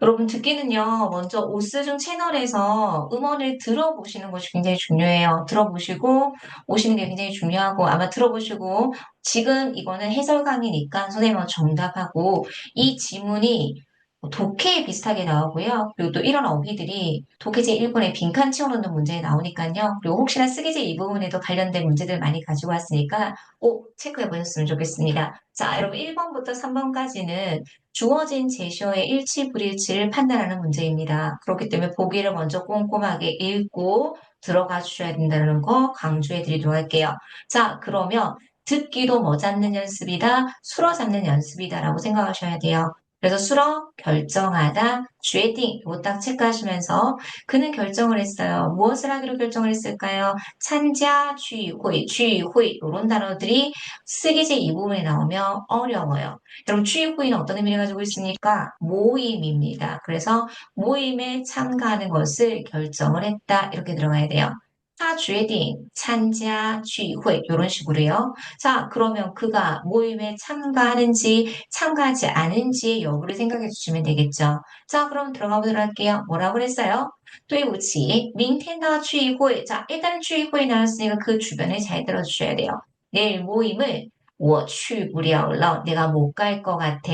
여러분 듣기는요. 먼저 오스중 채널에서 음원을 들어보시는 것이 굉장히 중요해요. 들어보시고 오시는 게 굉장히 중요하고 아마 들어보시고 지금 이거는 해설 강의니까 선생님하고 정답하고 이 지문이 독해에 비슷하게 나오고요. 그리고 또 이런 어휘들이 독해제 1번의 빈칸 채워넣는 문제에 나오니까요. 그리고 혹시나 쓰기제 이 부분에도 관련된 문제들 많이 가지고 왔으니까 꼭 체크해 보셨으면 좋겠습니다. 자, 여러분 1번부터 3번까지는 주어진 제시어의 일치, 불일치를 판단하는 문제입니다. 그렇기 때문에 보기를 먼저 꼼꼼하게 읽고 들어가 주셔야 된다는 거 강조해 드리도록 할게요. 자, 그러면 듣기도 뭐 잡는 연습이다, 술어 잡는 연습이다라고 생각하셔야 돼요. 그래서 술어 결정하다,决定 이거 딱 체크하시면서 그는 결정을 했어요. 무엇을 하기로 결정을 했을까요?参加 聚会, 聚会 이런 단어들이 쓰기제 이 부분에 나오면 어려워요. 여러분 취입구인은 어떤 의미를 가지고 있습니까? 모임입니다. 그래서 모임에 참가하는 것을 결정을 했다. 이렇게 들어가야 돼요. 他决定参加聚会 이런 식으로요. 자, 그러면 그가 모임에 참가하는지 참가하지 않은지의 여부를 생각해 주시면 되겠죠. 자, 그럼 들어가 보도록 할게요. 뭐라고 그랬어요? 对不起明天的聚会 자, 일단은聚会 나왔으니까 그 주변에 잘 들어주셔야 돼요. 내일 모임을 我去不了了. 내가 못 갈 것 같아.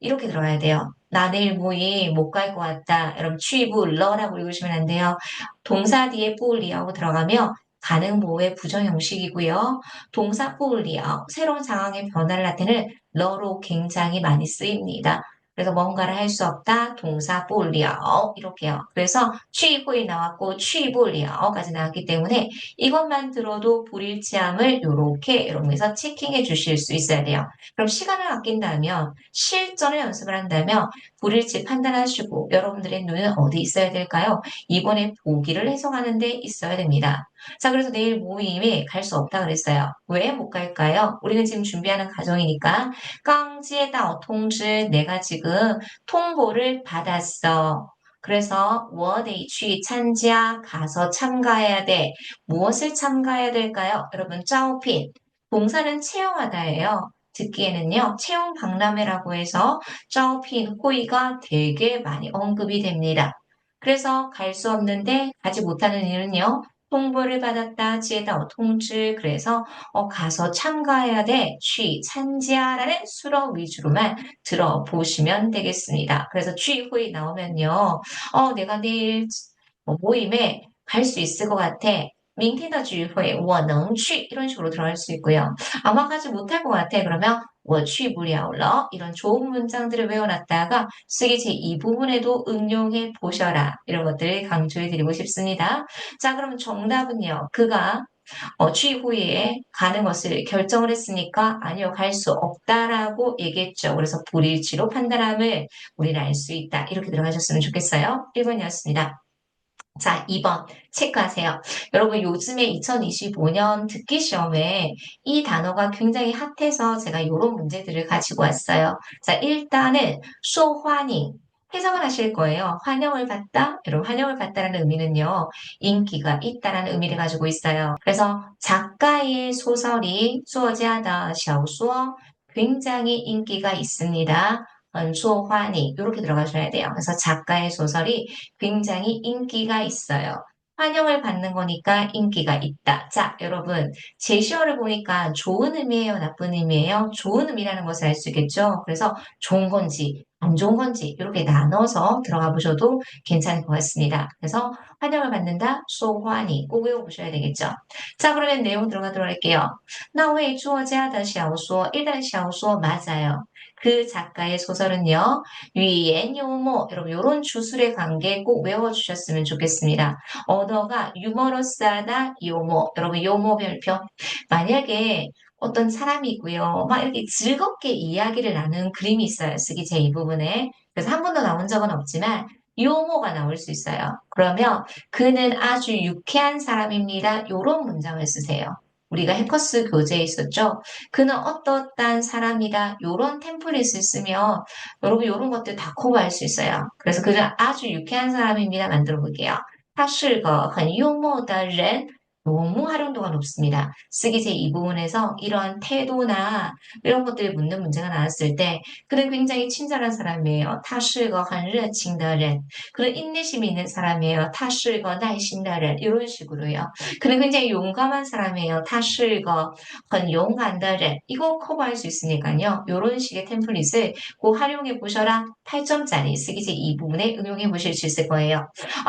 이렇게 들어가야 돼요. 나 내일 모임 못 갈 것 같다. 여러분 취부러라고 읽으시면 안 돼요. 동사 뒤에 뿌리하고 들어가면 가능 보호의 부정 형식이고요. 동사 뿌리하고 새로운 상황의 변화를 나타내는 러로 굉장히 많이 쓰입니다. 그래서 뭔가를 할 수 없다. 동사 뿌리하고 이렇게요. 그래서 취부이 나왔고 취부리하고까지 나왔기 때문에 이것만 들어도 불일치함을 이렇게 여러분께서 체킹해 주실 수 있어야 돼요. 그럼 시간을 아낀다면 실전을 연습을 한다면 불일치 판단하시고 여러분들의 눈은 어디 있어야 될까요? 이번에 보기를 해석하는 데 있어야 됩니다. 자, 그래서 내일 모임에 갈 수 없다 그랬어요. 왜 못 갈까요? 우리는 지금 준비하는 과정이니까 깡지에다 통知내가 지금 통보를 받았어. 그래서 我得去参加 가서 참가해야 돼. 무엇을 참가해야 될까요? 여러분, 짜오핀. 동사는 채용하다예요. 듣기에는요, 채용 박람회라고 해서 짜오핀 호의가 되게 많이 언급이 됩니다. 그래서 갈 수 없는데 가지 못하는 이유는요, 통보를 받았다, 지에다 통知, 그래서 가서 참가해야 돼, 취,参加라는 수로 위주로만 들어보시면 되겠습니다. 그래서 취 호의 나오면요, 내가 내일 모임에 갈 수 있을 것 같아. 明天的聚会我能去 이런 식으로 들어갈 수 있고요. 아마 가지 못할 것 같아. 그러면 我去不了了 이런 좋은 문장들을 외워놨다가 쓰기 제2 부분에도 응용해 보셔라. 이런 것들을 강조해 드리고 싶습니다. 자, 그럼 정답은요. 그가 취 후에 가는 것을 결정을 했으니까 아니요, 갈 수 없다라고 얘기했죠. 그래서 불일치로 판단함을 우리는 알 수 있다. 이렇게 들어가셨으면 좋겠어요. 1번이었습니다. 자, 2번 체크하세요. 여러분 요즘에 2025년 듣기 시험에 이 단어가 굉장히 핫해서 제가 이런 문제들을 가지고 왔어요. 자, 일단은 쇼환잉 해석을 하실 거예요. 환영을 받다? 여러분 환영을 받다라는 의미는요. 인기가 있다라는 의미를 가지고 있어요. 그래서 작가의 소설이 作家的小说 굉장히 인기가 있습니다. 很受欢迎 이렇게 들어가셔야 돼요. 그래서 작가의 소설이 굉장히 인기가 있어요. 환영을 받는 거니까 인기가 있다. 자, 여러분, 제시어를 보니까 좋은 의미예요, 나쁜 의미예요? 좋은 의미라는 것을 알 수 있겠죠? 그래서 좋은 건지, 안 좋은 건지, 이렇게 나눠서 들어가 보셔도 괜찮을 것 같습니다. 그래서 환영을 받는다, 소환이 꼭 외워보셔야 되겠죠? 자, 그러면 내용 들어가도록 할게요. 那位作家的小说, 일단 小说 맞아요. 그 작가의 소설은요, 위엔 요모, 여러분, 요런 주술의 관계 꼭 외워주셨으면 좋겠습니다. 언어가 유머러스하다, 요모. 여러분, 요모 별표. 만약에 어떤 사람이고요. 막 이렇게 즐겁게 이야기를 나누는 그림이 있어요. 쓰기 제 이 부분에. 그래서 한 번도 나온 적은 없지만, 요모가 나올 수 있어요. 그러면 그는 아주 유쾌한 사람입니다. 요런 문장을 쓰세요. 우리가 해커스 교재에 있었죠? 그는 어떠한 사람이다. 요런 템플릿을 쓰면 여러분 이런 것들 다 커버할 수 있어요. 그래서 그는 아주 유쾌한 사람입니다. 만들어 볼게요. 他是个很幽默的人. 너무 활용도가 높습니다. 쓰기제 이 부분에서 이런 태도나 이런 것들을 묻는 문제가 나왔을 때 그는 굉장히 친절한 사람이에요. 他是个很热情的人. 그는 인내심이 있는 사람이에요. 他是个耐心的人. 이런 식으로요. 그는 굉장히 용감한 사람이에요. 他是个很勇敢的人. 이거 커버할 수 있으니까요. 이런 식의 템플릿을 꼭 활용해 보셔라. 8점짜리 쓰기제 이 부분에 응용해 보실 수 있을 거예요.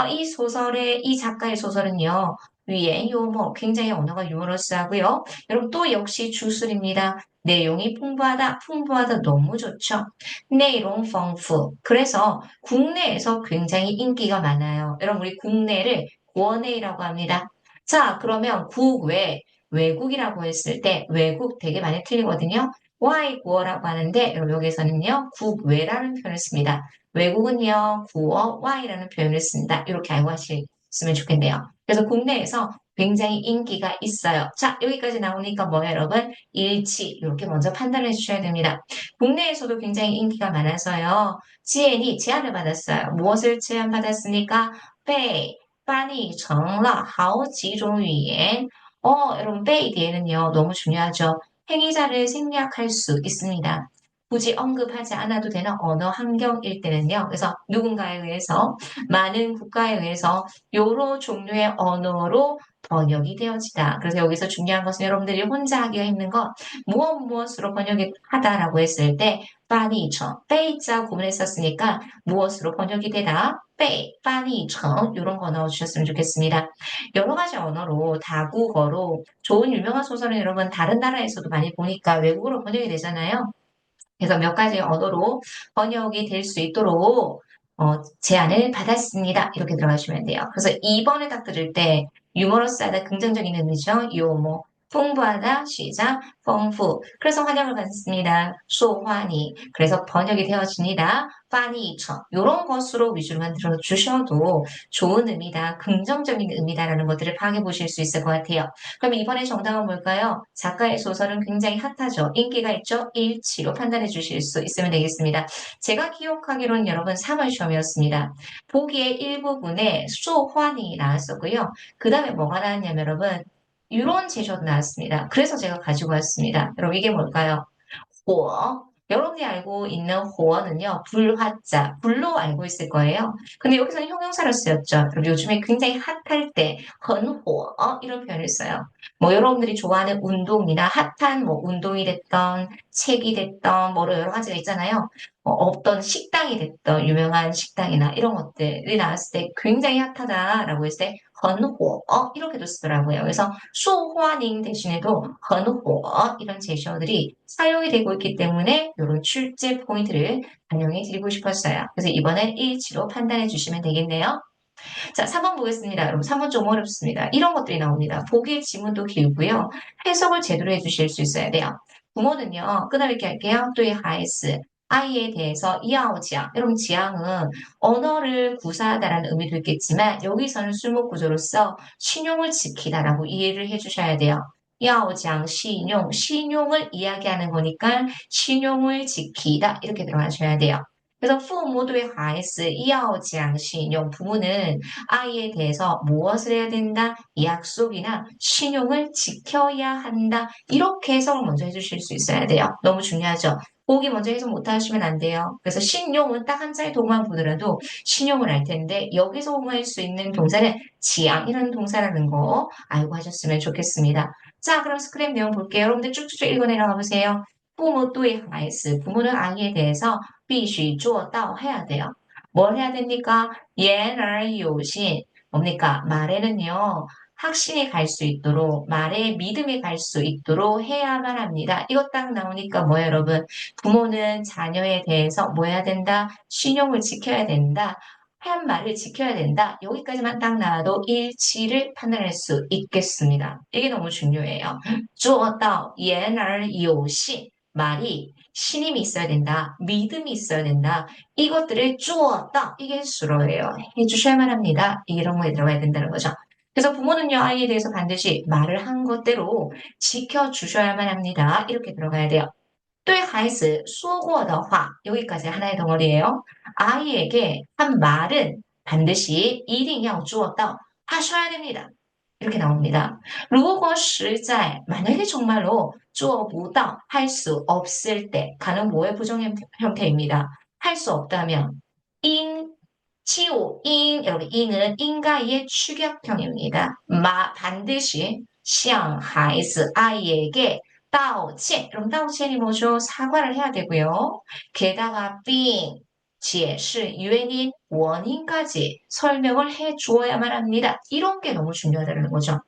이 소설의 이 작가의 소설은요. 위에 요모 굉장히 언어가 유머러스하고요. 여러분 또 역시 주술입니다. 내용이 풍부하다, 풍부하다 너무 좋죠. 내용丰富. 그래서 국내에서 굉장히 인기가 많아요. 여러분 우리 국내를 국내라고 합니다. 자, 그러면 국외, 외국이라고 했을 때 외국 되게 많이 틀리거든요. Y국어라고 하는데 여러분 여기서는요 국외라는 표현을 씁니다. 외국은요 구어 Y라는 표현을 씁니다. 이렇게 알고 하시면 좋겠네요. 그래서 국내에서 굉장히 인기가 있어요. 자, 여기까지 나오니까 뭐예요, 여러분? 일치. 이렇게 먼저 판단을 해주셔야 됩니다. 국내에서도 굉장히 인기가 많아서요. 지엔이 제안을 받았어요. 무엇을 제안받았습니까? 被翻译成了好几种语言. 여러분, 被 뒤에는요, 너무 중요하죠. 행위자를 생략할 수 있습니다. 굳이 언급하지 않아도 되는 언어 환경일 때는요. 그래서 누군가에 의해서, 많은 국가에 의해서 여러 종류의 언어로 번역이 되어지다. 그래서 여기서 중요한 것은 여러분들이 혼자 하기가 힘든 건 무엇으로 번역이 하다라고 했을 때翻译成, 빼자 구문을 썼으니까 무엇으로 번역이 되다, 被翻译成 이런 거 넣어주셨으면 좋겠습니다. 여러 가지 언어로 다국어로 좋은 유명한 소설은 여러분 다른 나라에서도 많이 보니까 외국어로 번역이 되잖아요. 그래서 몇 가지 언어로 번역이 될 수 있도록 제안을 받았습니다. 이렇게 들어가시면 돼요. 그래서 2번에 딱 들을 때 유머러스하다 긍정적인 의미죠. 요모 풍부하다 시작丰富. 그래서 환영을 받습니다. 소환이 그래서 번역이 되어집니다. 파니처 이런 것으로 위주로만 들어주셔도 좋은 의미다. 긍정적인 의미다라는 것들을 파악해 보실 수 있을 것 같아요. 그럼 이번에 정답은 뭘까요? 작가의 소설은 굉장히 핫하죠. 인기가 있죠? 일치로 판단해 주실 수 있으면 되겠습니다. 제가 기억하기로는 여러분 3월 시험이었습니다. 보기의 일부분에 소환이 나왔었고요. 그 다음에 뭐가 나왔냐면 여러분 이런 제시어도 나왔습니다. 그래서 제가 가지고 왔습니다. 여러분 이게 뭘까요? 호어. 여러분이 알고 있는 호어는요, 불화자, 불로 알고 있을 거예요. 근데 여기서는 형용사로 쓰였죠. 그럼 요즘에 굉장히 핫할 때, 헌호어, 이런 표현을 써요. 뭐, 여러분들이 좋아하는 운동이나 핫한 뭐, 운동이 됐던, 책이 됐던, 뭐, 여러 가지가 있잖아요. 어떤 식당이 됐던, 유명한 식당이나 이런 것들이 나왔을 때 굉장히 핫하다라고 했을 때, 헌호어, 이렇게도 쓰더라고요. 그래서 수호닝 대신에도 헌호어, 이런 제시어들이 사용이 되고 있기 때문에 이런 출제 포인트를 반영해 드리고 싶었어요. 그래서 이번엔 일치로 판단해 주시면 되겠네요. 자, 3번 보겠습니다. 여러분, 3번 좀 어렵습니다. 이런 것들이 나옵니다. 보기의 지문도 길고요. 해석을 제대로 해주실 수 있어야 돼요. 부모는요, 끊어읽기 할게요. 또의 하이스. 아이에 대해서 이아오지앙. 여러분, 지앙은 언어를 구사하다라는 의미도 있겠지만, 여기서는 술목 구조로서 신용을 지키다라고 이해를 해주셔야 돼요. 야오장 신용, 신용을 이야기하는 거니까 신용을 지키다 이렇게 들어가셔야 돼요. 그래서 부모도의 하이스 이야오장 신용 부모는 아이에 대해서 무엇을 해야 된다? 약속이나 신용을 지켜야 한다. 이렇게 해석을 먼저 해주실 수 있어야 돼요. 너무 중요하죠. 보기 먼저 해석 못 하시면 안 돼요. 그래서 신용은 딱 한 자의 동만 보더라도 신용을 알 텐데 여기서 응할 수 있는 동사는 지향이라는 동사라는 거 알고 하셨으면 좋겠습니다. 자, 그럼 스크랩 내용 볼게요. 여러분들 쭉쭉쭉 읽어 내려가 보세요. 부모 또의 하이스 부모는 아이에 대해서 必须做到 해야 돼요. 뭘 해야 됩니까? 言而有信. 뭡니까? 말에는요. 확신이 갈 수 있도록 말에 믿음이 갈 수 있도록 해야만 합니다. 이거 딱 나오니까 뭐예요, 여러분? 부모는 자녀에 대해서 뭐 해야 된다? 신용을 지켜야 된다. 한 말을 지켜야 된다. 여기까지만 딱 나와도 일치를 판단할 수 있겠습니다. 이게 너무 중요해요. 做到言而有信 말이 신임이 있어야 된다. 믿음이 있어야 된다. 이것들을 做到 이게 수로예요. 해주셔야만 합니다. 이런 거에 들어가야 된다는 거죠. 그래서 부모는요, 아이에 대해서 반드시 말을 한 것대로 지켜주셔야만 합니다. 이렇게 들어가야 돼요. 对孩子说过的话 여기까지 하나의 덩어리예요. 아이에게 한 말은 반드시 一定要做到 하셔야 됩니다. 이렇게 나옵니다. 如果实在 만약에 정말로 做不到 할 수 없을 때 가는 뭐의 부정 형태입니다. 할 수 없다면 应 치오 인 여러분 인은 인가의 추격형입니다. 반드시 向孩子 아이에게 道歉 그럼 道歉이 뭐죠? 사과를 해야 되고요. 게다가 并 解释 原因 원인까지 설명을 해 주어야만 합니다. 이런 게 너무 중요하다는 거죠.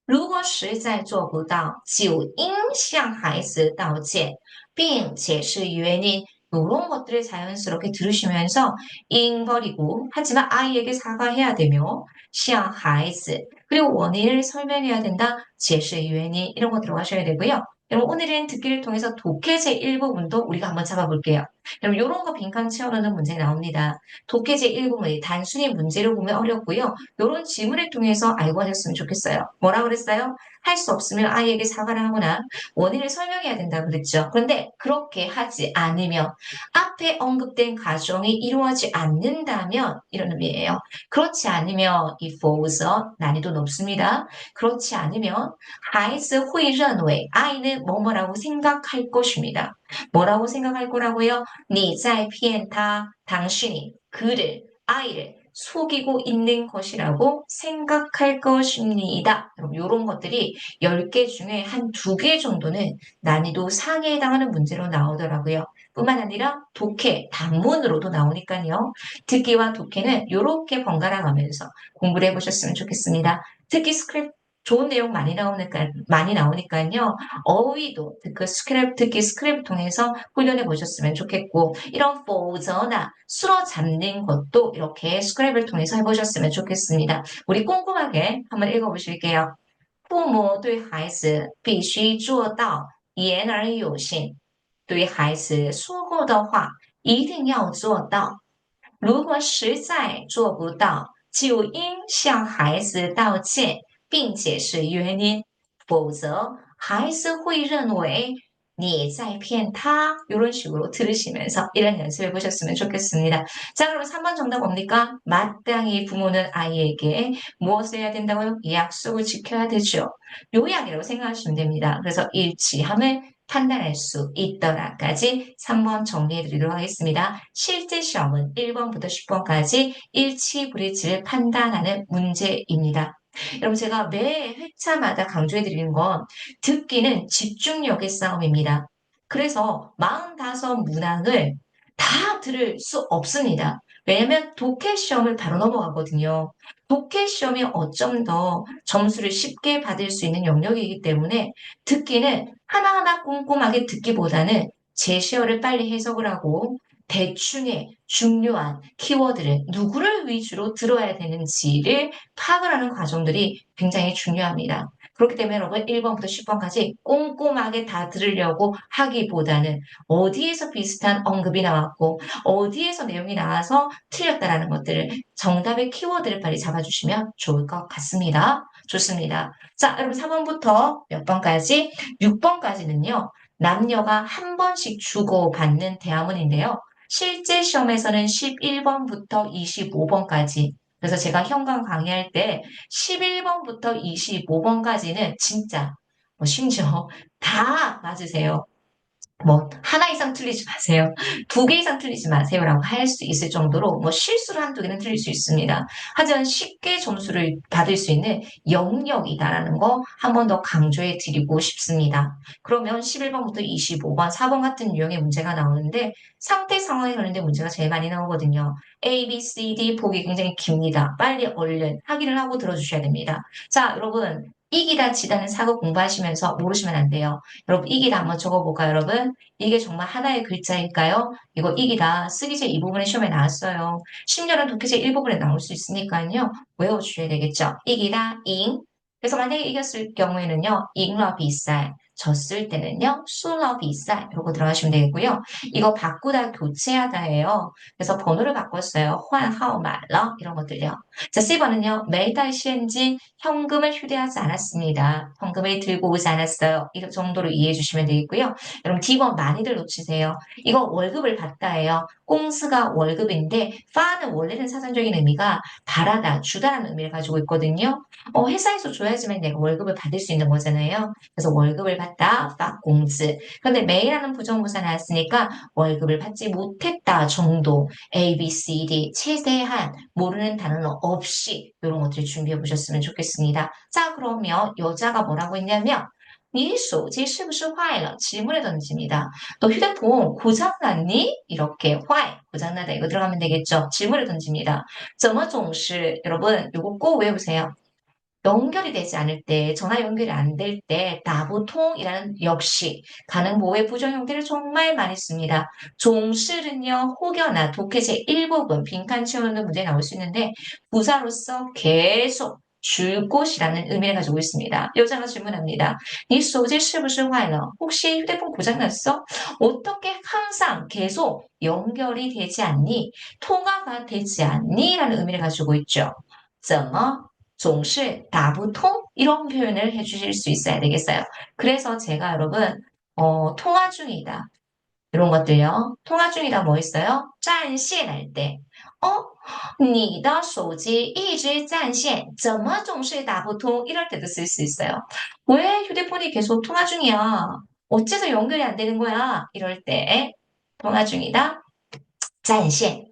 如果实在做不到，就应向孩子道歉，并解释原因。이런 것들을 자연스럽게 들으시면서 잉 버리고 하지만 아이에게 사과해야 되며 向孩子 그리고 원인을 설명해야 된다. 解释原因 이런 거 들어가셔야 되고요. 여러분 오늘은 듣기를 통해서 독해제 일부분도 우리가 한번 잡아볼게요. 여러분 이런 거 빈칸 채워넣는 문제 나옵니다. 독해제 일부분이 단순히 문제를 보면 어렵고요. 이런 지문을 통해서 알고 하셨으면 좋겠어요. 뭐라 그랬어요? 할 수 없으면 아이에게 사과를 하거나 원인을 설명해야 된다고 그랬죠. 그런데 그렇게 하지 않으면 앞에 언급된 과정이 이루어지지 않는다면 이런 의미예요. 그렇지 않으면 이 for서 난이도 높습니다. 그렇지 않으면 孩子会认为 아이는 뭐뭐라고 생각할 것입니다. 뭐라고 생각할 거라고요? 你在骗他 당신이 그를 아이를 속이고 있는 것이라고 생각할 것입니다. 이런 것들이 10개 중에 한 2개 정도는 난이도 상해에 해당하는 문제로 나오더라고요. 뿐만 아니라 독해, 단문으로도 나오니까요. 듣기와 독해는 이렇게 번갈아 가면서 공부를 해보셨으면 좋겠습니다. 특히 스크립트 좋은 내용 많이 나오니까요. 어휘도 듣기 스크립트 통해서 훈련해 보셨으면 좋겠고, 이런 포저나 술어 잡는 것도 이렇게 스크랩을 통해서 해보셨으면 좋겠습니다. 우리 꼼꼼하게 한번 읽어보실게요. 父母对孩子说过的话一定要做到，言而有信。对孩子说过的话，就应向孩子道歉，并解释原因，否则孩子会认为你在骗他. 이런 식으로 들으시면서 이런 연습해 보셨으면 좋겠습니다. 자, 그럼 3번 정답 뭡니까? 마땅히 부모는 아이에게 무엇을 해야 된다고요? 약속을 지켜야 되죠. 요약이라고 생각하시면 됩니다. 그래서 일치함을 판단할 수 있더라까지 3번 정리해 드리도록 하겠습니다. 실제 시험은 1번부터 10번까지 일치 불일치를 판단하는 문제입니다. 여러분 제가 매 회차마다 강조해 드리는 건 듣기는 집중력의 싸움입니다. 그래서 45문항을 다 들을 수 없습니다. 왜냐하면 독해 시험을 바로 넘어가거든요. 독해 시험이 어쩜 더 점수를 쉽게 받을 수 있는 영역이기 때문에 듣기는 하나하나 꼼꼼하게 듣기보다는 제시어를 빨리 해석을 하고 대충의 중요한 키워드를 누구를 위주로 들어야 되는지를 파악을 하는 과정들이 굉장히 중요합니다. 그렇기 때문에 여러분 1번부터 10번까지 꼼꼼하게 다 들으려고 하기보다는 어디에서 비슷한 언급이 나왔고 어디에서 내용이 나와서 틀렸다라는 것들을 정답의 키워드를 빨리 잡아주시면 좋을 것 같습니다. 좋습니다. 자, 여러분 4번부터 몇 번까지? 6번까지는요. 남녀가 한 번씩 주고받는 대화문인데요. 실제 시험에서는 11번부터 25번까지 그래서 제가 현강 강의할 때 11번부터 25번까지는 진짜 심지어 다 맞으세요. 하나 이상 틀리지 마세요. 2개 이상 틀리지 마세요라고 할 수 있을 정도로 실수를 한두 개는 틀릴 수 있습니다. 하지만 쉽게 점수를 받을 수 있는 영역이다라는 거 한 번 더 강조해 드리고 싶습니다. 그러면 11번부터 25번, 4번 같은 유형의 문제가 나오는데 상태 상황에 관련된 문제가 제일 많이 나오거든요. A, B, C, D 보기 굉장히 깁니다. 빨리 얼른 확인을 하고 들어주셔야 됩니다. 자, 여러분 이기다 지다는 사고 공부하시면서 모르시면 안 돼요. 여러분 이기다 한번 적어볼까요, 여러분? 이게 정말 하나의 글자일까요? 이거 이기다 쓰기제 2부분에 시험에 나왔어요. 심지어는 독해제 1부분에 나올 수 있으니까요. 외워주셔야 되겠죠. 이기다 잉. 그래서 만약에 이겼을 경우에는요. 잉러 비쌀. 졌을 때는요, 술러 비싸 이러고 들어가시면 되겠고요. 이거 바꾸다 교체하다예요. 그래서 번호를 바꿨어요. 환하오말러 이런 것들요. 자, C번은요. 매달 시엔지 현금을 휴대하지 않았습니다. 현금을 들고 오지 않았어요. 이 정도로 이해해 주시면 되겠고요. 여러분 D번 많이들 놓치세요. 이거 월급을 받다예요. 꽁스가 월급인데 파는 원래는 사전적인 의미가 바라다, 주다라는 의미를 가지고 있거든요. 회사에서 줘야지만 내가 월급을 받을 수 있는 거잖아요. 그래서 월급을 받다, 파 공즈. 그런데 매일하는 부정부사 나왔으니까 월급을 받지 못했다 정도. A, B, C, D 최대한 모르는 단어는 없이 이런 것들 준비해 보셨으면 좋겠습니다. 자, 그러면 여자가 뭐라고 했냐면 你手机是不是坏了? 질문을 던집니다. 너 휴대폰 고장났니? 이렇게坏, 고장나다 이거 들어가면 되겠죠. 질문을 던집니다. 怎么总是 여러분 요거 꼭 외우세요. 연결이 되지 않을 때, 전화 연결이 안 될 때, 나보통이라는 역시 가능 보호의 부정 형태를 정말 많이 씁니다. 종실은요, 혹여나 독해제 일부분, 빈칸 채우는 문제에 나올 수 있는데, 부사로서 계속 줄 곳이라는 의미를 가지고 있습니다. 여자가 질문합니다. 네 소지 是不是坏了? 혹시 휴대폰 고장났어? 어떻게 항상 계속 연결이 되지 않니? 통화가 되지 않니? 라는 의미를 가지고 있죠. 怎么 总是打不通 이런 표현을 해주실 수 있어야 되겠어요. 그래서 제가 여러분 통화 중이다 이런 것들요. 통화 중이다 뭐 있어요? 占线할 때. 你的手机一直占线怎么总是打不通 이럴 때도 쓸 수 있어요. 왜 휴대폰이 계속 통화 중이야? 어째서 연결이 안 되는 거야? 이럴 때 통화 중이다. 占线.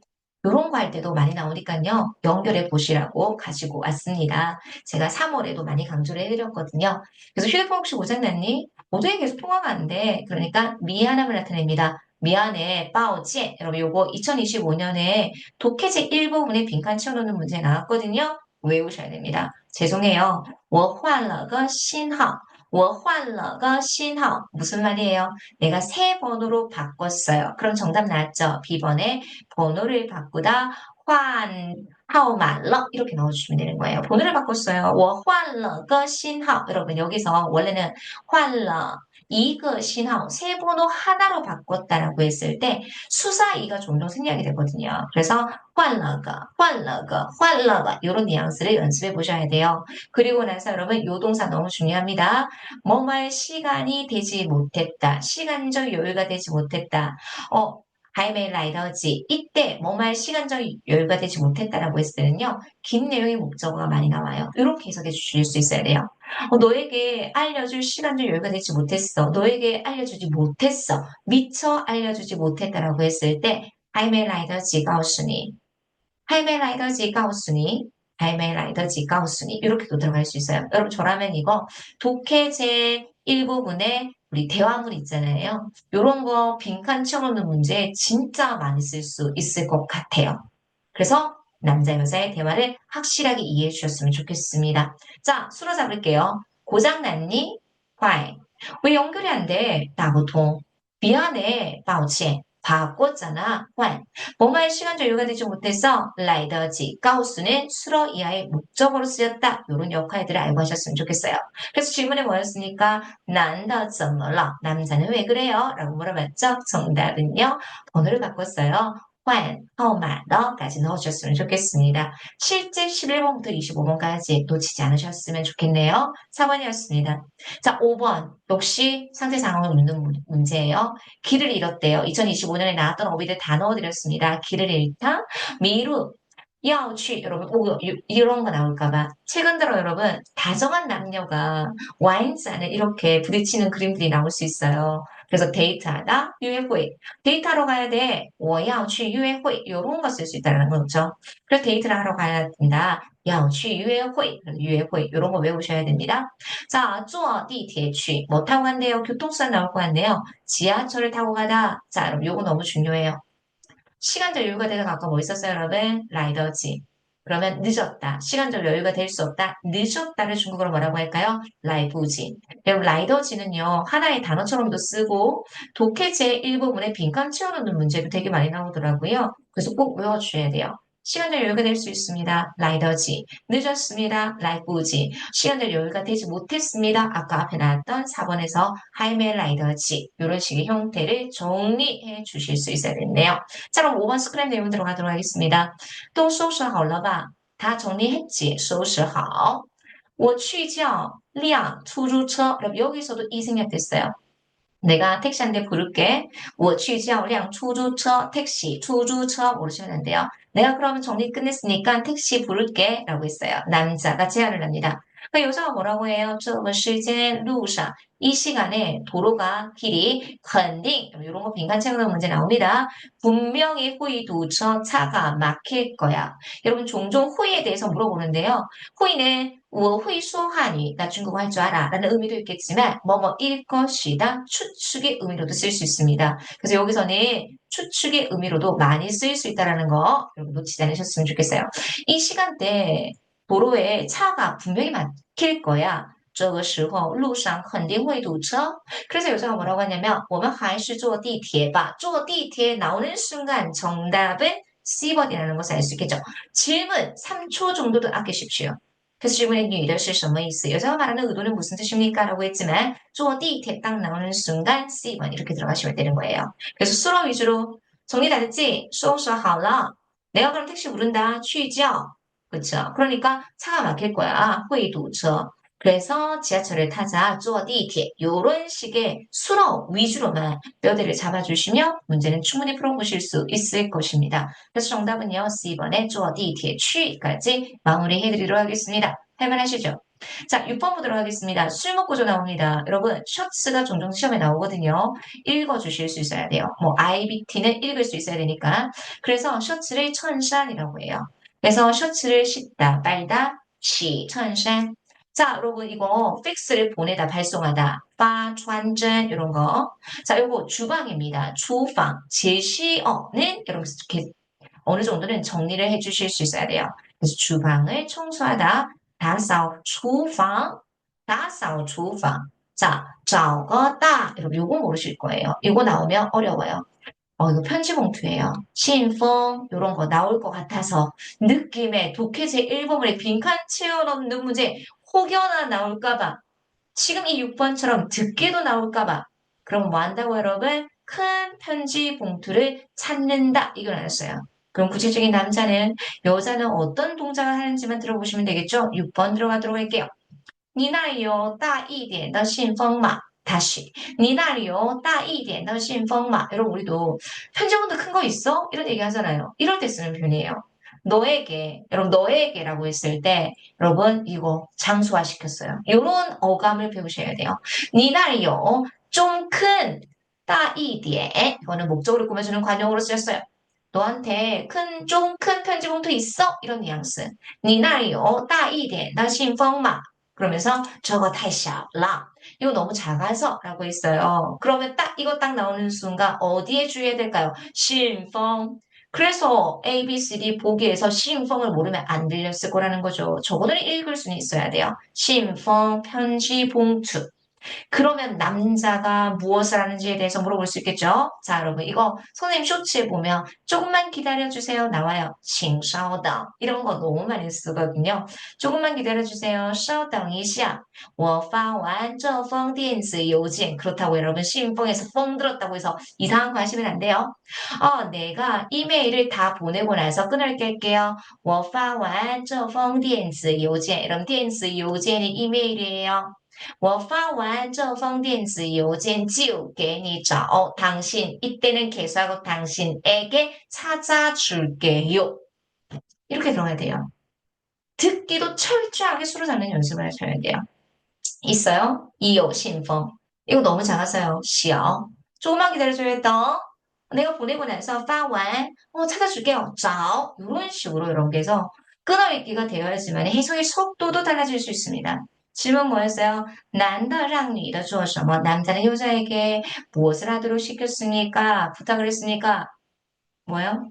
이런 거 할 때도 많이 나오니까요. 연결해 보시라고 가지고 왔습니다. 제가 3월에도 많이 강조를 해드렸거든요. 그래서 휴대폰 혹시 고장났니? 어떻게 계속 통화가 안 돼? 그러니까 미안함을 나타냅니다. 미안해, 抱歉. 여러분 요거 2025년에 독해제 일부분에 빈칸 채워놓는 문제 나왔거든요. 외우셔야 됩니다. 죄송해요. 我换了个신호. 我换了个신호. 무슨 말이에요? 내가 새 번호로 바꿨어요. 그럼 정답 나왔죠? B번에 번호를 바꾸다 환 하오말러 이렇게 넣어주시면 되는 거예요. 번호를 바꿨어요. 我换了个신호. 여러분 여기서 원래는 换了 이그 신호 새 번호 하나로 바꿨다라고 했을 때 수사 이가 종종 생략이 되거든요. 그래서 换了个이런 뉘앙스를 연습해 보셔야 돼요. 그리고 나서 여러분 요 동사 너무 중요합니다. 뭐뭐할 시간이 되지 못했다. 시간적 여유가 되지 못했다. 하이메라이더지 이때 뭐말 시간적 여유가 되지 못했다라고 했을 때는요. 긴 내용의 목적어가 많이 나와요. 이렇게 해석해 주실 수 있어야 돼요. 너에게 알려줄 시간적 여유가 되지 못했어. 너에게 알려주지 못했어. 미처 알려주지 못했다라고 했을 때 하이메라이더지 가우스니 하이메라이더지 가우스니 하이메라이더지 가우스니 이렇게도 들어갈 수 있어요. 여러분 저라면 이거 독해제 일부분에 우리 대화물 있잖아요. 이런 거 빈칸 채워놓는 문제 진짜 많이 쓸 수 있을 것 같아요. 그래서 남자 여자의 대화를 확실하게 이해해 주셨으면 좋겠습니다. 자, 수로 잡을게요. 고장 났니?坏. 왜 연결이 안 돼? 打不通. 미안해. 抱歉. 바꿨잖아. 坏. 뭐뭐의 시간적 여유가 되지 못해서 来得及. 가우스는 수로 이하의 목적어로 쓰였다. 이런 역할들을 알고 하셨으면 좋겠어요. 그래서 질문이 뭐였습니까? 男的怎么了? 남자는 왜 그래요? 라고 물어봤죠. 정답은요. 번호를 바꿨어요. 换号码的까지 넣어주셨으면 좋겠습니다. 실제 11번부터 25번까지 놓치지 않으셨으면 좋겠네요. 4번이었습니다. 자, 5번 역시 상대 상황을 묻는 문제예요. 길을 잃었대요. 2025년에 나왔던 어휘들 다 넣어드렸습니다. 길을 잃다, 미루, 야오취 여러분 이런 거 나올까봐 최근 들어 여러분 다정한 남녀가 와인잔을 이렇게 부딪히는 그림들이 나올 수 있어요. 그래서 데이트하다, 유해회 데이트하러 가야 돼. 我要去 유해회 이런 거 쓸 수 있다는 거죠. 그래서 데이트를 하러 가야 된다. 要去 유해회 유해회 이런 거 외우셔야 됩니다. 자, 坐地铁去뭐 타고 간대요. 교통수단 나올 것 같네요. 지하철을 타고 가다. 자, 여러분 요거 너무 중요해요. 시간적 여유가 되다 아까 뭐 있었어요, 여러분? 라이더지. 그러면 늦었다. 시간적 여유가 될 수 없다. 늦었다를 중국어로 뭐라고 할까요? 라이브지. 여러분, 라이더지는요, 하나의 단어처럼도 쓰고, 독해제 일부분에 빈칸 채워놓는 문제도 되게 많이 나오더라고요. 그래서 꼭 외워주셔야 돼요. 시간적 여유가 될 수 있습니다. 来得及. 늦었습니다. 来不及. 시간적 여유가 되지 못했습니다. 아까 앞에 나왔던 4번에서 还没来得及. 이런 식의 형태를 정리해 주실 수 있어야겠네요. 자, 그럼 5번 스크랩 내용 들어가도록 하겠습니다. 都收拾好了吧?다 정리했지. 收拾好. 我去叫辆出租车. 그럼 여기서도 이 생략됐어요. 내가 택시 한 대 부를게. 我去叫辆出租车. 택시, 出租车 모르시면 안 돼요. 내가 그러면 정리 끝냈으니까 택시 부를게. 라고 했어요. 남자가 제안을 합니다. 그 여자가 뭐라고 해요? 这个时间路上 이 시간에 도로가 길이 肯定 이런 거 빈칸책으로 문제 나옵니다. 분명히 후이 도처 차가 막힐 거야. 여러분 종종 후이에 대해서 물어보는데요. 후이는 我会说汉语, 나 중국어 할 줄 알아 라는 의미도 있겠지만 뭐뭐일 것이다 추측의 의미로도 쓸 수 있습니다. 그래서 여기서는 추측의 의미로도 많이 쓰일 수 있다는 거 여러분 놓치지 않으셨으면 좋겠어요. 이 시간대에 도로에 차가 분명히 막힐 거야. 这个时候路上肯定会堵车. 그래서 여자가 뭐라고 하냐면 我们还是坐地铁吧. 坐地铁 나오는 순간 정답은 C번이라는 것을 알 수 있겠죠. 질문 3초 정도도 아끼십시오. 그래서 질문에 女的是什么意思? 여자가 말하는 의도는 무슨 뜻입니까? 라고 했지만 坐地铁 딱 나오는 순간 C번 이렇게 들어가시면 되는 거예요. 그래서 수로 위주로 정리 다 됐지? 收拾好了. 내가 그럼 택시 부른다. 去叫. 그렇죠. 그러니까 차가 막힐 거야. 会堵车. 그래서 지하철을 타자, 坐地铁 이런 식의 수로 위주로만 뼈대를 잡아주시면 문제는 충분히 풀어보실 수 있을 것입니다. 그래서 정답은요. C번에 坐地铁 취까지 마무리해드리도록 하겠습니다. 할만하시죠? 자, 6번 보도록 하겠습니다. 술 먹고 저 나옵니다. 여러분, 셔츠가 종종 시험에 나오거든요. 읽어주실 수 있어야 돼요. 뭐 IBT는 읽을 수 있어야 되니까. 그래서 셔츠를 천산이라고 해요. 그래서 셔츠를 씻다, 빨다, 시, 천산. 자, 여러분 이거 팩스를 보내다, 발송하다, 파,传真 이런 거. 자, 요거 주방입니다. 주방, 제시어는 여러분 이렇게 어느 정도는 정리를 해주실 수 있어야 돼요. 그래서 주방을 청소하다, 打扫厨房, 打扫厨房. 자, 找个大, 여러분 요거 모르실 거예요. 이거 나오면 어려워요. 이거 편지 봉투예요. 신봉 이런 거 나올 것 같아서 느낌에 독해제 1번에 빈칸 채워넣는 문제 혹여나 나올까봐 지금 이 6번처럼 듣기도 나올까봐 그럼 뭐 한다고 여러분? 큰 편지 봉투를 찾는다. 이걸 알았어요. 그럼 구체적인 남자는 여자는 어떤 동작을 하는지만 들어보시면 되겠죠? 6번 들어가도록 할게요. 你那里有大一点的信封吗? 다시. 你那里有大一点的信封吗? 여러분 우리도 편지본도 큰 거 있어? 이런 얘기 하잖아요. 이럴 때 쓰는 표현이에요. 너에게, 여러분 너에게라고 했을 때 여러분 이거 장수화 시켰어요. 이런 어감을 배우셔야 돼요. 你那里有 좀 큰, 大一点 이거는 목적으로 꾸며주는 관용으로 쓰였어요. 너한테 좀 큰 편지봉투 있어? 이런 뉘앙스. 你那里有大一点的信封吗? 그러면서 저거 太小了. 이거 너무 작아서 라고 했어요. 그러면 이거 딱 나오는 순간 어디에 주의해야 될까요? 신펑. 그래서 A, B, C, D 보기에서 신펑을 모르면 안 들렸을 거라는 거죠. 저거는 읽을 수는 있어야 돼요. 신펑, 편지, 봉투. 그러면 남자가 무엇을 하는지에 대해서 물어볼 수 있겠죠? 자, 여러분, 이거 선생님 쇼츠에 보면 조금만 기다려주세요. 나와요. 请稍等. 이런 거 너무 많이 쓰거든요. 조금만 기다려주세요. 稍等一下.我发完这封电子邮件. 그렇다고 여러분, 신봉에서 뽕 들었다고 해서 이상한 거 하시면 안 돼요. 내가 이메일을 다 보내고 나서 끊을 깰게요. 我发完这封电子邮件. 여러분, 电子邮件이 이메일이에요. 我发完这封电子邮件就给你找 당신 이때는 개수하고 당신에게 찾아줄게요. 이렇게 들어가야 돼요. 듣기도 철저하게 수로 잡는 연습을 하셔야 돼요. 있어요? 이요 신봉. 이거 너무 작아서요. 시어. 조금만 기다려줘야 돼. 내가 보내고 나서 发完 찾아줄게요. 找 이런 식으로 이런 게 해서 끊어읽기가 되어야지만 해석의 속도도 달라질 수 있습니다. 질문 뭐였어요? 男的让女的做什么? 남자는 여자에게 무엇을 하도록 시켰습니까? 부탁을 했습니까? 뭐요?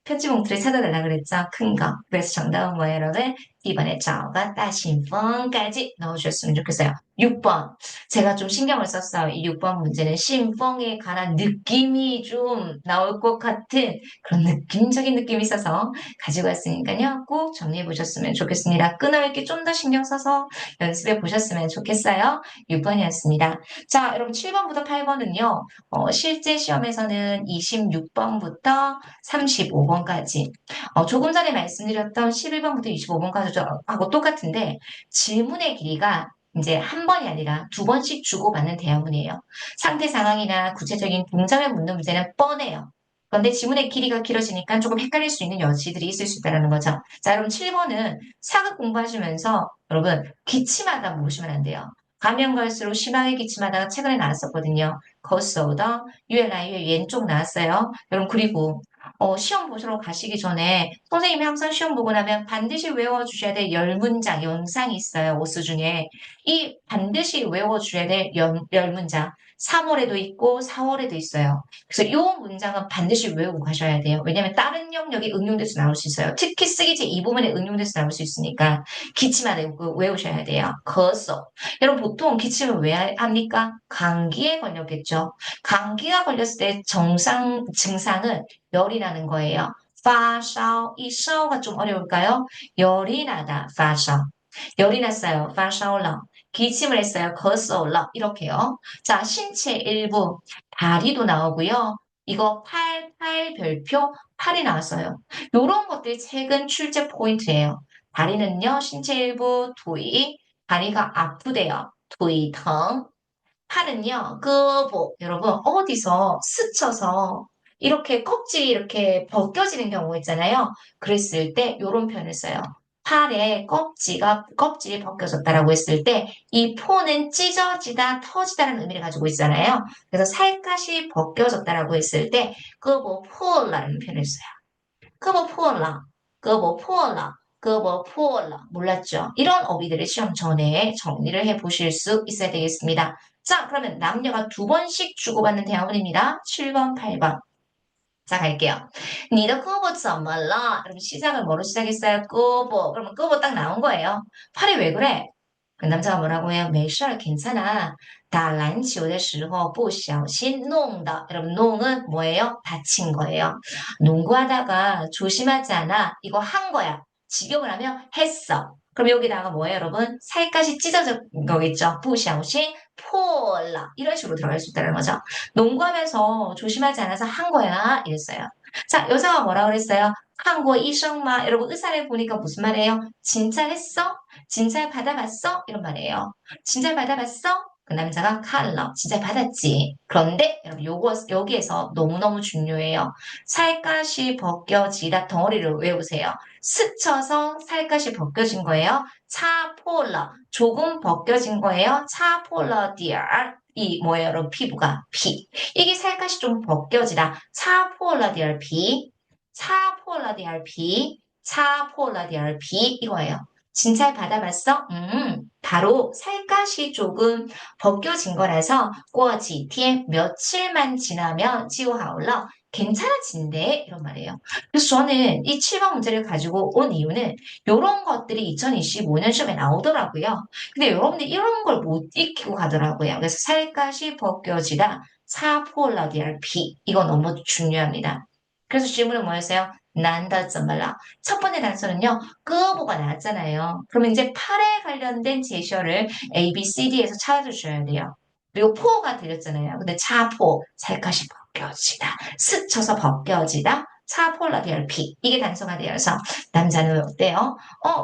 편지 봉투를 찾아달라 그랬죠? 큰 거. 그래서 정답은 뭐예요, 여러분? 이번에 자가 따신펑까지 넣어주셨으면 좋겠어요. 6번. 제가 좀 신경을 썼어요. 이 6번 문제는 신펑에 관한 느낌이 좀 나올 것 같은 그런 느낌적인 느낌이 있어서 가지고 왔으니까요. 꼭 정리해 보셨으면 좋겠습니다. 끊어읽기 좀 더 신경 써서 연습해 보셨으면 좋겠어요. 6번이었습니다. 자, 여러분 7번부터 8번은요. 실제 시험에서는 26번부터 35번까지 조금 전에 말씀드렸던 11번부터 25번까지하고 똑같은데 질문의 길이가 이제 한 번이 아니라 두 번씩 주고받는 대화문이에요. 상태 상황이나 구체적인 동작을 묻는 문제는 뻔해요. 그런데 지문의 길이가 길어지니까 조금 헷갈릴 수 있는 여지들이 있을 수 있다는 거죠. 자, 그럼 7번은 사극 공부하시면서 여러분 기침하다 모르시면 안 돼요. 가면 갈수록 심하게 기침하다가 최근에 나왔었거든요. 거스오더, 유엘라이의 왼쪽 나왔어요. 여러분 그리고 시험 보시러 가시기 전에 선생님이 항상 시험 보고 나면 반드시 외워주셔야 될 10문장 영상이 있어요. 오수 중에. 이 반드시 외워주셔야 될 10문장. 3월에도 있고 4월에도 있어요. 그래서 이 문장은 반드시 외우고 가셔야 돼요. 왜냐하면 다른 영역이 응용돼서 나올 수 있어요. 특히 쓰기제 이 부분에 응용돼서 나올 수 있으니까 기침하다 외우셔야 돼요. 거써. 여러분 보통 기침을 왜 합니까? 감기에 걸렸겠죠. 감기가 걸렸을 때 증상은 열이 나는 거예요. 파샤오, 이 샤오가 좀 어려울까요? 열이 나다, 파샤오. 열이 났어요, 파샤오라. 기침을 했어요, 거스올라. 이렇게요. 자, 신체 일부, 다리도 나오고요. 이거 별표, 팔이 나왔어요. 요런 것들이 최근 출제 포인트예요. 다리는요, 신체 일부, 도이, 다리가 아프대요. 도이疼. 팔은요, 끄보. 여러분, 어디서 스쳐서 이렇게 껍질이 이렇게 벗겨지는 경우 있잖아요. 그랬을 때 요런 표현을 써요. 팔에 껍질이 벗겨졌다라고 했을 때 이 포는 찢어지다, 터지다라는 의미를 가지고 있잖아요. 그래서 살갗이 벗겨졌다라고 했을 때 끄보 포라는 표현을 써요. 끄보 포라, 끄보 포라, 끄보 포라. 몰랐죠? 이런 어휘들을 시험 전에 정리를 해 보실 수 있어야 되겠습니다. 자, 그러면 남녀가 두 번씩 주고받는 대화문입니다. 7번, 8번. 자, 갈게요. 니더 끄보 怎么了? 그럼 시작을 뭐로 시작했어요? 끄보. 그러면 끄보 딱 나온 거예요. 팔이 왜 그래? 그 남자가 뭐라고 해요? 没事, 괜찮아. 打篮球的时候不小心弄的. 여러분, 농은 뭐예요? 다친 거예요. 농구하다가 조심하지 않아. 이거 한 거야. 직역을 하면 했어. 그럼 여기다가 뭐예요, 여러분? 살갗이 찢어진 거겠죠? 不小心 破了. 이런 식으로 들어갈 수 있다는 거죠. 농구하면서 조심하지 않아서 한 거야. 이랬어요. 자, 여자가 뭐라 그랬어요? 한국 이성마. 여러분, 의사를 보니까 무슨 말이에요? 진찰 했어? 진찰 받아봤어? 이런 말이에요. 진찰 받아봤어? 그 남자가 칼럼. 진찰 받았지. 그런데 여러분, 여기에서 너무너무 중요해요. 살갗이 벗겨지다 덩어리를 외우세요. 스쳐서 살갗이 벗겨진 거예요. 차폴러. 조금 벗겨진 거예요. 차폴러 디얼. 이 뭐예요, 여러분? 피부가 피. 이게 살갗이 좀 벗겨지다. 차폴러 디얼 피. 차폴러 디얼 피. 차폴러 디얼 피. 이거예요. 진찰 받아봤어? 바로 살갗이 조금 벗겨진 거라서 꼬지티에 며칠만 지나면 지오하올러 괜찮아진대 이런 말이에요. 그래서 저는 이 7번 문제를 가지고 온 이유는 이런 것들이 2025년 시험에 나오더라고요. 근데 여러분들 이런 걸 못 익히고 가더라고요. 그래서 살갗이 벗겨지다 사폴라디알 피 이거 너무 중요합니다. 그래서 질문은 뭐였어요? 난다怎么了? 첫 번째 단서는요. 끄보가 나왔잖아요. 그러면 이제 팔에 관련된 제시어를 A, B, C, D에서 찾아주셔야 돼요. 그리고 포가 들렸잖아요. 근데 차포, 살갗이 벗겨지다. 스쳐서 벗겨지다. 차폴라디얼 피. 이게 단서가 되어서 남자는 어때요?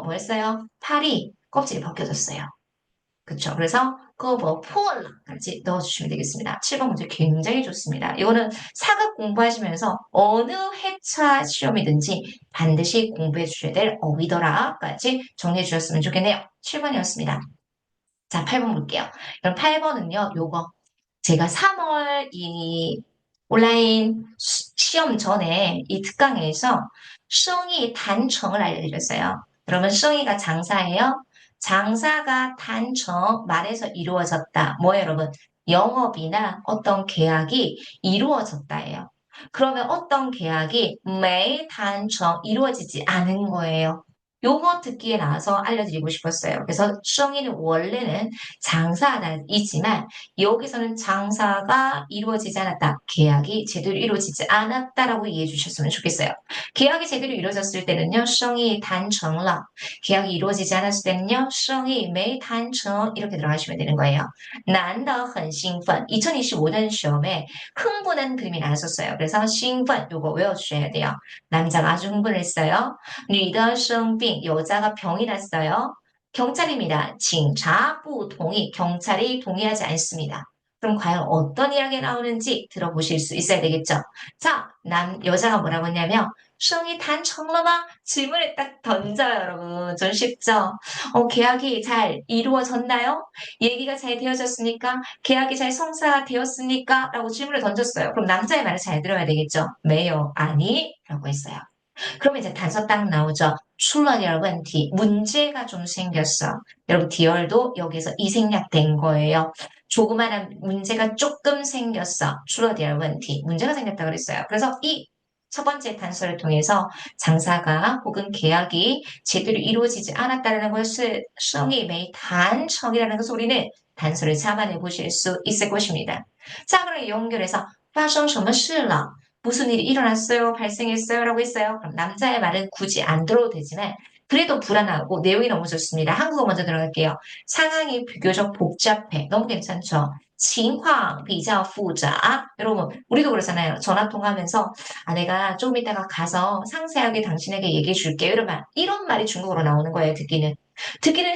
뭐였어요? 팔이 껍질이 벗겨졌어요. 그쵸. 그래서 그거 포얼라까지 넣어주시면 되겠습니다. 7번 문제 굉장히 좋습니다. 이거는 사극 공부하시면서 어느 회차 시험이든지 반드시 공부해 주셔야 될 어휘더라까지 정리해 주셨으면 좋겠네요. 7번이었습니다. 자, 8번 볼게요. 그럼 8번은요, 요거. 제가 3월 이 온라인 시험 전에 이 특강에서 승희 단청을 알려드렸어요. 여러분, 승희가 장사예요. 장사가 단청 말에서 이루어졌다. 뭐예요, 여러분? 영업이나 어떤 계약이 이루어졌다예요. 그러면 어떤 계약이 매일 단청 이루어지지 않은 거예요. 요거 듣기에 나와서 알려드리고 싶었어요. 그래서 성이는 원래는 장사이지만 여기서는 장사가 이루어지지 않았다. 계약이 제대로 이루어지지 않았다라고 이해해 주셨으면 좋겠어요. 계약이 제대로 이루어졌을 때는요. 성이 단청라. 계약이 이루어지지 않았을 때는요. 성이 매 단청 이렇게 들어가시면 되는 거예요. 난더 很兴奋. 2025년 시험에 흥분한 그림이 나왔었어요. 그래서 兴奋 요거 외워주셔야 돼요. 남자가 아주 흥분했어요. 女的生病, 여자가 병이 났어요. 경찰입니다. 警察不同意, 경찰이 동의하지 않습니다. 그럼 과연 어떤 이야기가 나오는지 들어보실 수 있어야 되겠죠? 자, 여자가 뭐라고 했냐면, 生意谈成了吗? 질문을 딱 던져요, 여러분. 좀 쉽죠? 계약이 잘 이루어졌나요? 얘기가 잘 되어졌습니까? 계약이 잘 성사되었습니까? 라고 질문을 던졌어요. 그럼 남자의 말을 잘 들어야 되겠죠? 매요, 아니? 라고 했어요. 그러면 이제 단서 딱 나오죠. 출러디얼問题. 문제가 좀 생겼어. 여러분 디얼도 여기서 이생략된 거예요. 조그마한 문제가 조금 생겼어. 출러디얼問題. 문제가 생겼다 그랬어요. 그래서 이 첫 번째 단서를 통해서 장사가 혹은 계약이 제대로 이루어지지 않았다는 것을 성이 매일 단청이라는 그 소리는 단서를 잡아내 보실 수 있을 것입니다. 자, 그럼 연결해서 发生什么事了? 무슨 일이 일어났어요? 발생했어요? 라고 했어요. 그럼 남자의 말은 굳이 안 들어도 되지만 그래도 불안하고 내용이 너무 좋습니다. 한국어 먼저 들어갈게요. 상황이 비교적 복잡해. 너무 괜찮죠? 情况比较复杂. 여러분, 우리도 그러잖아요. 전화 통화하면서 내가 좀 이따가 가서 상세하게 당신에게 얘기해 줄게요. 이런 말이 중국어로 나오는 거예요. 듣기는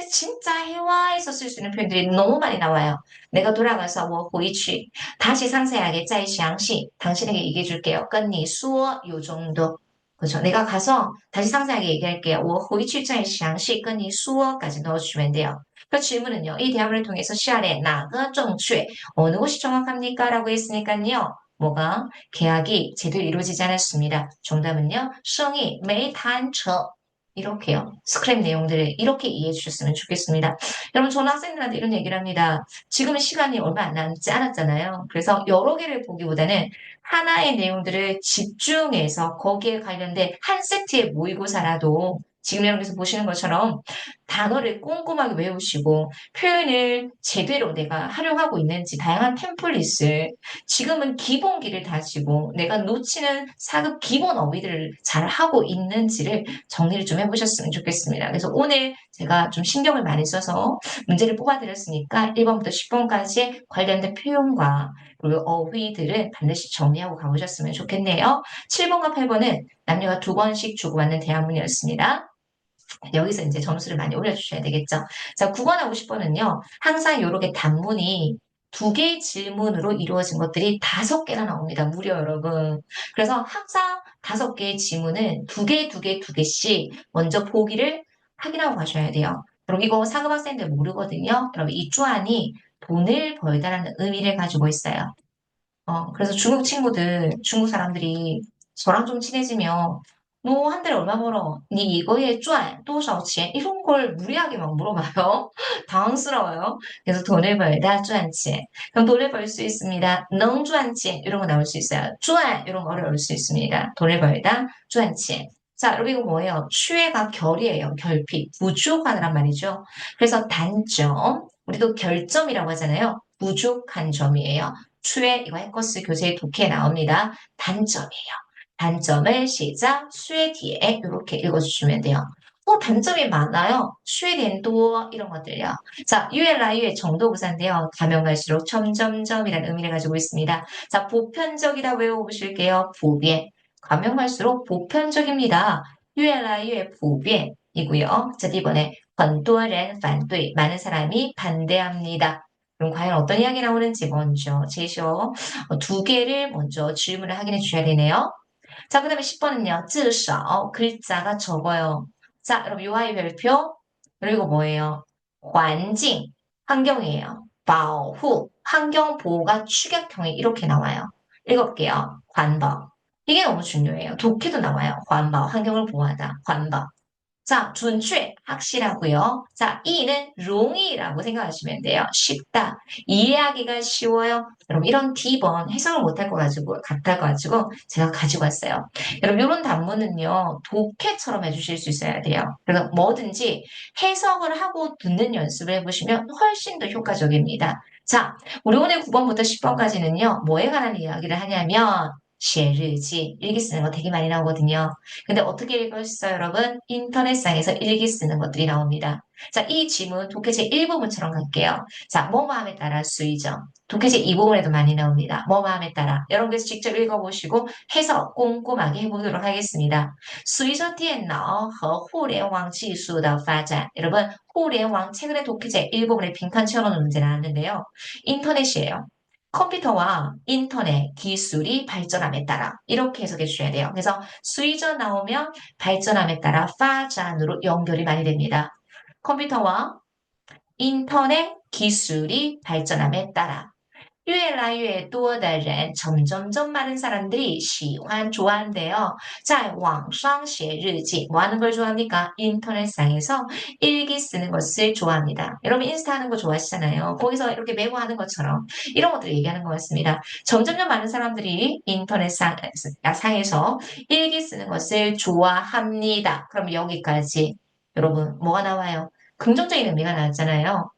진짜 해화에서 쓸 수 있는 표현들이 너무 많이 나와요. 내가 돌아가서 뭐回去 다시 상세하게 再详细 당신에게 얘기해 줄게요. 跟你说요 정도. 그죠? 내가 가서 다시 상세하게 얘기할게요. 我回去再详细跟你说까지 넣어주시면 돼요. 그 질문은요. 이 대화문을 통해서 시안에 나가 정确어느 곳이 정확합니까? 라고 했으니까요. 뭐가 계약이 제대로 이루어지지 않았습니다. 정답은요. 성이 매단처 이렇게요. 스크랩 내용들을 이렇게 이해해 주셨으면 좋겠습니다. 여러분, 저는 학생들한테 이런 얘기를 합니다. 지금은 시간이 얼마 안 남지 않았잖아요. 그래서 여러 개를 보기보다는 하나의 내용들을 집중해서 거기에 관련된 한 세트의 모의고사라도 지금 여러분께서 보시는 것처럼 단어를 꼼꼼하게 외우시고 표현을 제대로 내가 활용하고 있는지 다양한 템플릿을 지금은 기본기를 다지고 내가 놓치는 4급 기본 어휘들을 잘 하고 있는지를 정리를 좀 해보셨으면 좋겠습니다. 그래서 오늘 제가 좀 신경을 많이 써서 문제를 뽑아드렸으니까 1번부터 10번까지 관련된 표현과 그리고 어휘들을 반드시 정리하고 가보셨으면 좋겠네요. 7번과 8번은 남녀가 2번씩 주고받는 대화문이었습니다. 여기서 이제 점수를 많이 올려주셔야 되겠죠. 자, 9번하고 10번은요. 항상 이렇게 단문이 2개의 질문으로 이루어진 것들이 5개나 나옵니다. 무려 여러분. 그래서 항상 5개의 질문은 2개, 2개, 2개씩 먼저 보기를 확인하고 가셔야 돼요. 여러분 이거 상급 학생들 모르거든요. 여러분 이 쪼안이 돈을 벌다라는 의미를 가지고 있어요. 그래서 중국 친구들, 중국 사람들이 저랑 좀 친해지면 너 한 달에 얼마 벌어? 니 이거에 赚 多少钱? 이런 걸 무리하게 막 물어봐요. 당황스러워요. 그래서 돈을 벌다 赚钱. 그럼 돈을 벌 수 있습니다. 能赚钱 이런 거 나올 수 있어요. 赚 이런 거 어려울 수 있습니다. 돈을 벌다 赚钱. 자, 여러분 이거 뭐예요? 취해가 결이에요. 결핍, 부족하다란 말이죠. 그래서 단점, 우리도 결점이라고 하잖아요. 부족한 점이에요. 추에 이거 해커스 교재에 독해 나옵니다. 단점이에요. 단점을 시작 수에 뒤에 이렇게 읽어주시면 돼요. 단점이 많아요. 수에 대한 또 이런 것들요. 자, 유엘라유의 정도부사인데요. 가면 갈수록 점점점이라는 의미를 가지고 있습니다. 자, 보편적이다 외워보실게요. 보변. 가면 갈수록 보편적입니다. 유엘라유의 보변이고요. 자, 이번에 很多人反对 많은 사람이 반대합니다. 그럼 과연 어떤 이야기 나오는지 먼저 제시어 2개를 먼저 질문을 확인해 주셔야 되네요. 자, 그 다음에 10번은요. 至少 글자가 적어요. 자, 여러분 요하이 별표 그리고 뭐예요? 环境 환경이에요. 保护 환경 보호가 축약형이 이렇게 나와요. 읽어볼게요. 환保이게 너무 중요해요. 독해도 나와요. 환保환경을 보호하다. 환保 자, 준确, 확실하고요. 자, 이는 롱이라고 생각하시면 돼요. 쉽다. 이해하기가 쉬워요. 여러분, 이런 D번 해석을 못할 것 같아가지고 제가 가지고 왔어요. 여러분, 이런 단문은요, 독해처럼 해주실 수 있어야 돼요. 그래서 뭐든지 해석을 하고 듣는 연습을 해보시면 훨씬 더 효과적입니다. 자, 우리 오늘 9번부터 10번까지는요, 뭐에 관한 이야기를 하냐면, 写日记, 일기 쓰는 거 되게 많이 나오거든요. 근데 어떻게 읽을 수 있어요, 여러분? 인터넷상에서 일기 쓰는 것들이 나옵니다. 자, 이 지문 독해제 1부분처럼 갈게요. 자, 뭐뭐함에 따라 수의죠. 독해제 2부분에도 많이 나옵니다. 뭐뭐함에 따라. 여러분께서 직접 읽어보시고 해석 꼼꼼하게 해보도록 하겠습니다. 随着电脑和互联网技术的发展, 여러분, 互联网 최근에 독해제 1부분에 빈칸 채워놓은 문제 나왔는데요. 인터넷이에요. 컴퓨터와 인터넷 기술이 발전함에 따라 이렇게 해석해 주셔야 돼요. 그래서 수의저 나오면 발전함에 따라 파잔으로 연결이 많이 됩니다. 컴퓨터와 인터넷 기술이 발전함에 따라 越来越多的人 점점점 많은 사람들이 喜欢 좋아한대요. 在网上写日记 뭐 하는 걸 좋아합니까? 인터넷상에서 일기 쓰는 것을 좋아합니다. 여러분 인스타 하는 거 좋아하시잖아요. 거기서 이렇게 메모하는 것처럼 이런 것들을 얘기하는 것 같습니다. 점점점 많은 사람들이 인터넷상에서 일기 쓰는 것을 좋아합니다. 그럼 여기까지 여러분 뭐가 나와요? 긍정적인 의미가 나왔잖아요.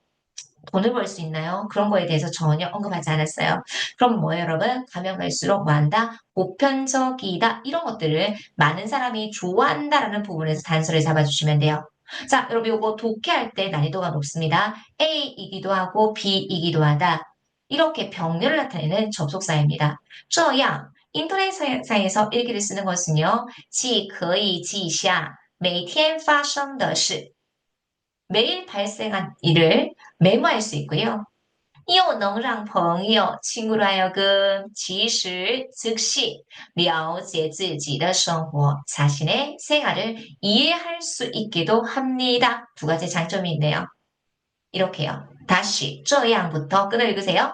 돈을 벌 수 있나요? 그런 거에 대해서 전혀 언급하지 않았어요. 그럼 뭐예요, 여러분? 가면 갈수록 뭐한다? 보편적이다. 이런 것들을 많은 사람이 좋아한다라는 부분에서 단서를 잡아주시면 돼요. 자, 여러분 이거 독해할 때 난이도가 높습니다. A이기도 하고 B이기도 하다. 이렇게 병렬을 나타내는 접속사입니다. 这样 인터넷상에서 일기를 쓰는 것은요. 既可以记下每天发生的事 매일 발생한 일을 메모할 수 있고요. 又能让朋友, 친구로 하여금 及时, 즉시 了解自己的生活, 자신의 생활을 이해할 수 있기도 합니다. 두 가지 장점이 있네요. 이렇게요. 다시 这样부터 끊어 읽으세요.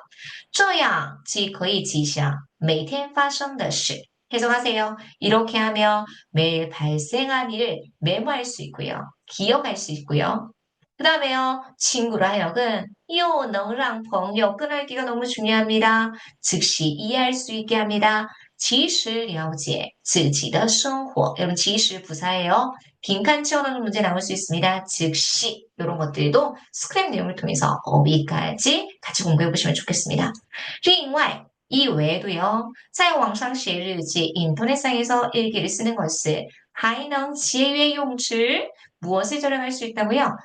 这样即可以记下每天发生的事. 해석하세요. 이렇게 하면 매일 발생한 일을 메모할 수 있고요. 기억할 수 있고요. 그 다음에요. 친구로 하여금 又能让朋友 끊어읽기가 너무 중요합니다. 즉시 이해할 수 있게 합니다. 及时了解自己的生活. 여러분 及时 부사예요. 빈칸 채워넣는 문제 나올 수 있습니다. 즉시 이런 것들도 스크랩 내용을 통해서 어휘까지 같이 공부해 보시면 좋겠습니다. 另外 이 외에도요. 在网上写日记 인터넷상에서 일기를 쓰는 것을 还能节约用纸 무엇을 절약할 수 있다고요?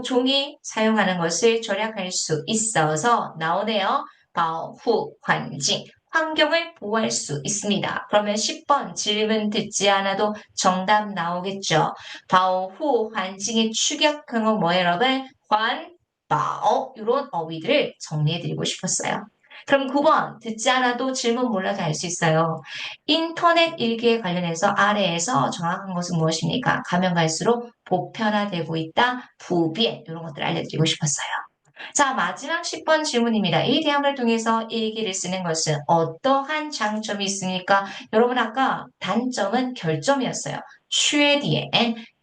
종이 사용하는 것을 절약할 수 있어서 나오네요. 保护环境 환경을 보호할 수 있습니다. 그러면 10번 질문 듣지 않아도 정답 나오겠죠. 保护环境의 축약형은 뭐예요, 여러분? 환保이런 어휘들을 정리해드리고 싶었어요. 그럼 9번 듣지 않아도 질문 몰라도 알 수 있어요. 인터넷 일기에 관련해서 아래에서 정확한 것은 무엇입니까? 가면 갈수록 보편화되고 있다. 부비엔 이런 것들 알려드리고 싶었어요. 자, 마지막 10번 질문입니다. 이 대화를 통해서 일기를 쓰는 것은 어떠한 장점이 있습니까? 여러분 아까 단점은 결점이었어요. 缺点,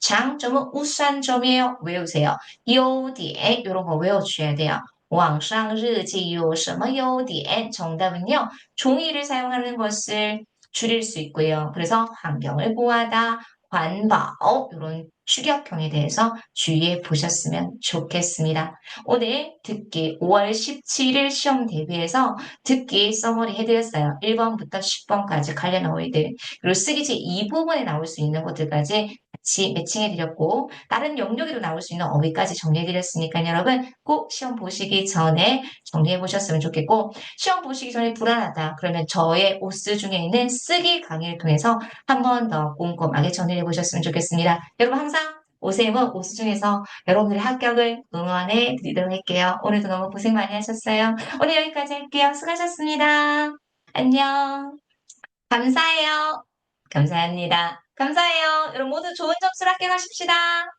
장점은 우수한 점이에요. 외우세요. 优点 이런 거 외워주셔야 돼요. 网上日记有什么优点? 정답은요. 종이를 사용하는 것을 줄일 수 있고요. 그래서 환경을 보호하다,環保 이런 축약형에 대해서 주의해 보셨으면 좋겠습니다. 오늘 듣기 5월 17일 시험 대비해서 듣기 써머리 해드렸어요. 1번부터 10번까지 관련 어휘들 그리고 쓰기지 2부분에 나올 수 있는 것들까지 같이 매칭해드렸고 다른 영역에도 나올 수 있는 어휘까지 정리해드렸으니까 여러분 꼭 시험 보시기 전에 정리해보셨으면 좋겠고 시험 보시기 전에 불안하다 그러면 저의 오스 중에 있는 쓰기 강의를 통해서 한 번 더 꼼꼼하게 정리해보셨으면 좋겠습니다. 여러분 항상 오세훈 오수 중에서 여러분들의 합격을 응원해 드리도록 할게요. 오늘도 너무 고생 많이 하셨어요. 오늘 여기까지 할게요. 수고하셨습니다. 안녕. 감사해요. 감사합니다. 감사해요. 여러분 모두 좋은 점수로 합격하십시다.